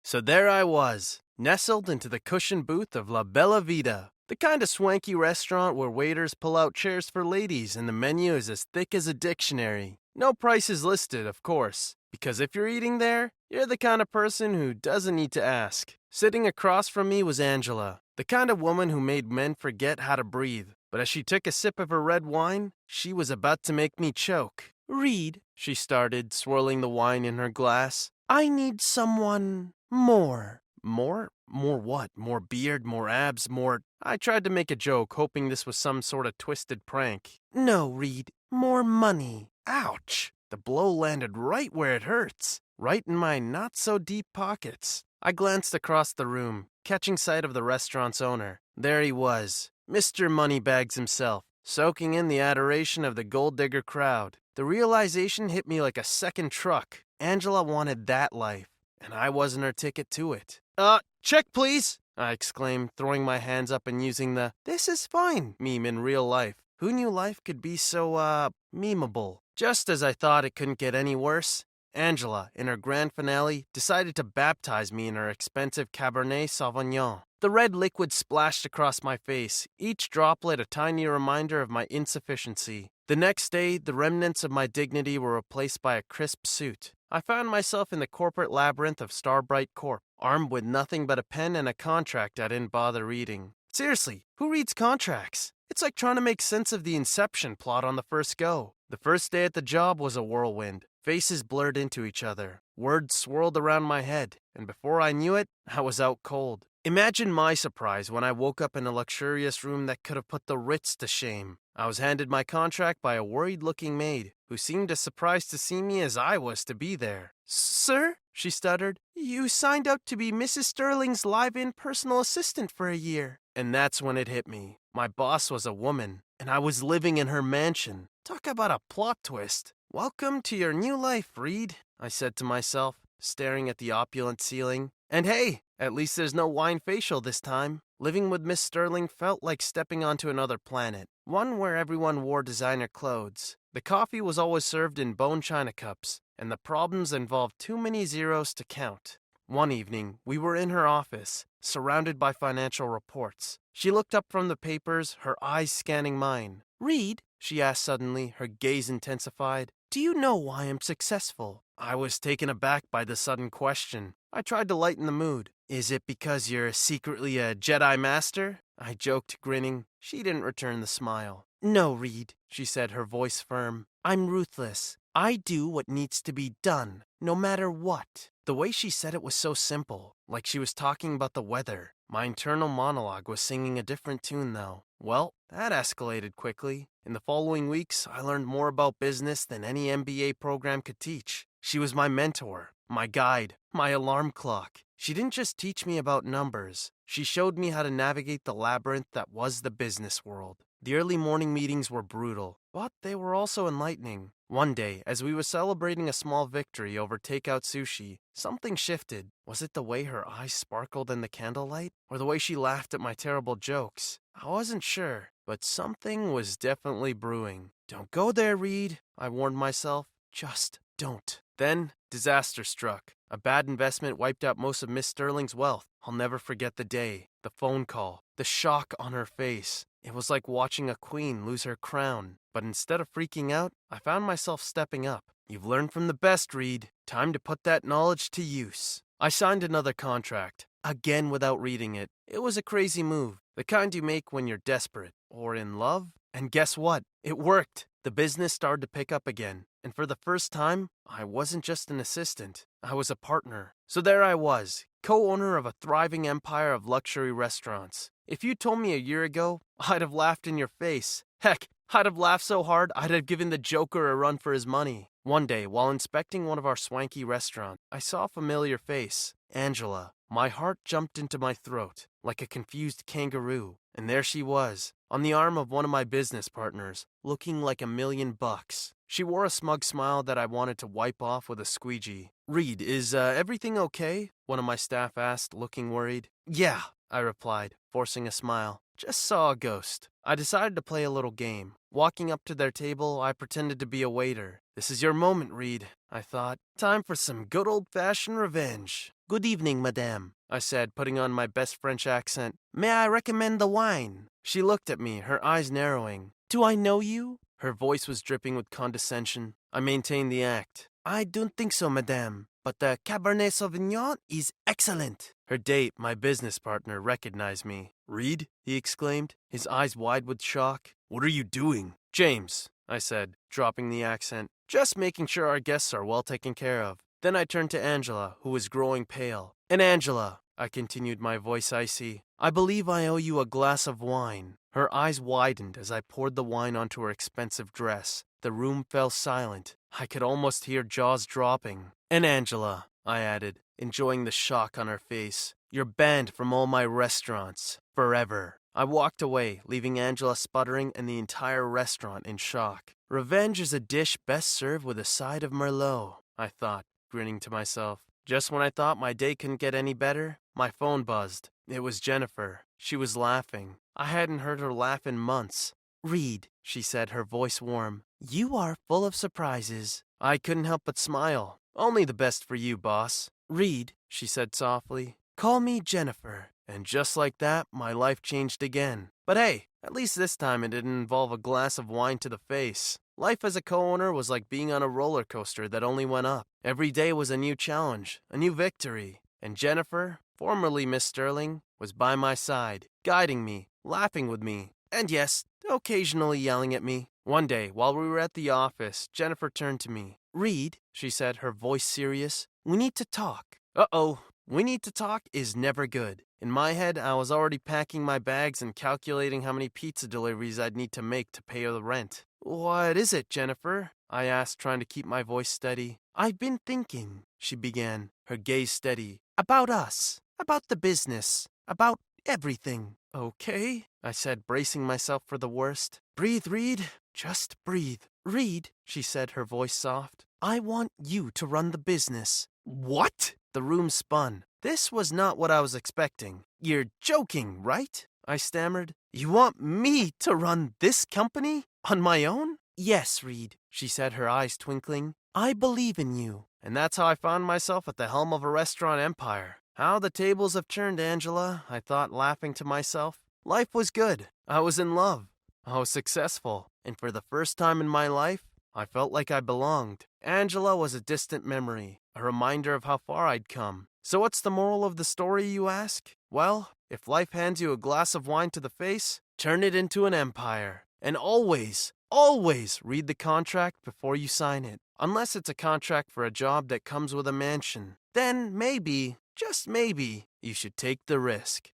So there I was, nestled into the cushioned booth of La Bella Vita, the kind of swanky restaurant where waiters pull out chairs for ladies and the menu is as thick as a dictionary. No prices listed, of course, because if you're eating there, you're the kind of person who doesn't need to ask. Sitting across from me was Angela, the kind of woman who made men forget how to breathe. But as she took a sip of her red wine, she was about to make me choke. "Reed," she started, swirling the wine in her glass, "I need someone more." More? More what? More beard, more abs, more... I tried to make a joke, hoping this was some sort of twisted prank. "No, Reed. More money." Ouch! The blow landed right where it hurts. Right in my not-so-deep pockets. I glanced across the room, catching sight of the restaurant's owner. There he was, Mr. Moneybags himself, soaking in the adoration of the gold digger crowd. The realization hit me like a second truck. Angela wanted that life, and I wasn't her ticket to it. Check please, I exclaimed, throwing my hands up and using the "this is fine" meme in real life. Who knew life could be so, memeable? Just as I thought it couldn't get any worse, Angela, in her grand finale, decided to baptize me in her expensive Cabernet Sauvignon. The red liquid splashed across my face, each droplet a tiny reminder of my insufficiency. The next day, the remnants of my dignity were replaced by a crisp suit. I found myself in the corporate labyrinth of Starbright Corp, armed with nothing but a pen and a contract I didn't bother reading. Seriously, who reads contracts? It's like trying to make sense of the Inception plot on the first go. The first day at the job was a whirlwind. Faces blurred into each other. Words swirled around my head, and before I knew it, I was out cold. Imagine my surprise when I woke up in a luxurious room that could have put the Ritz to shame. I was handed my contract by a worried-looking maid, who seemed as surprised to see me as I was to be there. "Sir," she stuttered, "you signed up to be Mrs. Sterling's live-in personal assistant for a year." And that's when it hit me. My boss was a woman, and I was living in her mansion. Talk about a plot twist. "Welcome to your new life, Reed," I said to myself, staring at the opulent ceiling. And hey, at least there's no wine facial this time. Living with Miss Sterling felt like stepping onto another planet, one where everyone wore designer clothes. The coffee was always served in bone china cups, and the problems involved too many zeros to count. One evening, we were in her office, surrounded by financial reports. She looked up from the papers, her eyes scanning mine. "Reed," she asked suddenly, her gaze intensified, "do you know why I'm successful?" I was taken aback by the sudden question. I tried to lighten the mood. "Is it because you're secretly a Jedi Master?" I joked, grinning. She didn't return the smile. "No, Reed," she said, her voice firm. "I'm ruthless. I do what needs to be done, no matter what." The way she said it was so simple, like she was talking about the weather. My internal monologue was singing a different tune, though. Well, that escalated quickly. In the following weeks, I learned more about business than any MBA program could teach. She was my mentor, my guide, my alarm clock. She didn't just teach me about numbers. She showed me how to navigate the labyrinth that was the business world. The early morning meetings were brutal, but they were also enlightening. One day, as we were celebrating a small victory over takeout sushi, something shifted. Was it the way her eyes sparkled in the candlelight? Or the way she laughed at my terrible jokes? I wasn't sure, but something was definitely brewing. "Don't go there, Reed," I warned myself. "Just don't." Then, disaster struck. A bad investment wiped out most of Miss Sterling's wealth. I'll never forget the day, the phone call, the shock on her face. It was like watching a queen lose her crown. But instead of freaking out, I found myself stepping up. "You've learned from the best, Reed. Time to put that knowledge to use." I signed another contract, again without reading it. It was a crazy move, the kind you make when you're desperate or in love. And guess what? It worked. The business started to pick up again. And for the first time, I wasn't just an assistant. I was a partner. So there I was, co-owner of a thriving empire of luxury restaurants. If you told me a year ago, I'd have laughed in your face. Heck, I'd have laughed so hard I'd have given the Joker a run for his money. One day, while inspecting one of our swanky restaurants, I saw a familiar face, Angela. My heart jumped into my throat, like a confused kangaroo. And there she was, on the arm of one of my business partners, looking like $1,000,000. She wore a smug smile that I wanted to wipe off with a squeegee. "Reed, is everything okay?" one of my staff asked, looking worried. "Yeah," I replied, forcing a smile. "Just saw a ghost." I decided to play a little game. Walking up to their table, I pretended to be a waiter. "This is your moment, Reed," I thought. "Time for some good old-fashioned revenge." Good evening, madame, I said, putting on my best French accent. May I recommend the wine? She looked at me, her eyes narrowing. Do I know you? Her voice was dripping with condescension. I maintained the act. I don't think so, madame, but the Cabernet Sauvignon is excellent. Her date, my business partner, recognized me. Reed? He exclaimed, his eyes wide with shock. What are you doing? James, I said, dropping the accent. Just making sure our guests are well taken care of. Then I turned to Angela, who was growing pale. And Angela, I continued, my voice icy, I believe I owe you a glass of wine. Her eyes widened as I poured the wine onto her expensive dress. The room fell silent. I could almost hear jaws dropping. And Angela, I added, enjoying the shock on her face, you're banned from all my restaurants. Forever. I walked away, leaving Angela sputtering and the entire restaurant in shock. Revenge is a dish best served with a side of Merlot, I thought, grinning to myself. Just when I thought my day couldn't get any better, my phone buzzed. It was Jennifer. She was laughing. I hadn't heard her laugh in months. Reed, she said, her voice warm. You are full of surprises. I couldn't help but smile. Only the best for you, boss. Reed, she said softly, call me Jennifer. And just like that, my life changed again. But hey, at least this time it didn't involve a glass of wine to the face. Life as a co-owner was like being on a roller coaster that only went up. Every day was a new challenge, a new victory. And Jennifer, formerly Miss Sterling, was by my side, guiding me, laughing with me, and yes, occasionally yelling at me. One day, while we were at the office, Jennifer turned to me. Reed, she said, her voice serious, we need to talk. Uh-oh, we need to talk is never good. In my head, I was already packing my bags and calculating how many pizza deliveries I'd need to make to pay the rent. What is it, Jennifer? I asked, trying to keep my voice steady. I've been thinking, she began, her gaze steady, about us, about the business, about everything. Okay, I said, bracing myself for the worst. Breathe, Reed. Just breathe. Reed, she said, her voice soft. I want you to run the business. What? The room spun. This was not what I was expecting. You're joking, right? I stammered. You want me to run this company? On my own? Yes, Reed, she said, her eyes twinkling. I believe in you. And that's how I found myself at the helm of a restaurant empire. How the tables have turned, Angela, I thought, laughing to myself. Life was good. I was in love. I was successful. And for the first time in my life, I felt like I belonged. Angela was a distant memory, a reminder of how far I'd come. So what's the moral of the story, you ask? Well, if life hands you a glass of wine to the face, turn it into an empire. And always, always read the contract before you sign it. Unless it's a contract for a job that comes with a mansion. Then maybe, just maybe, you should take the risk.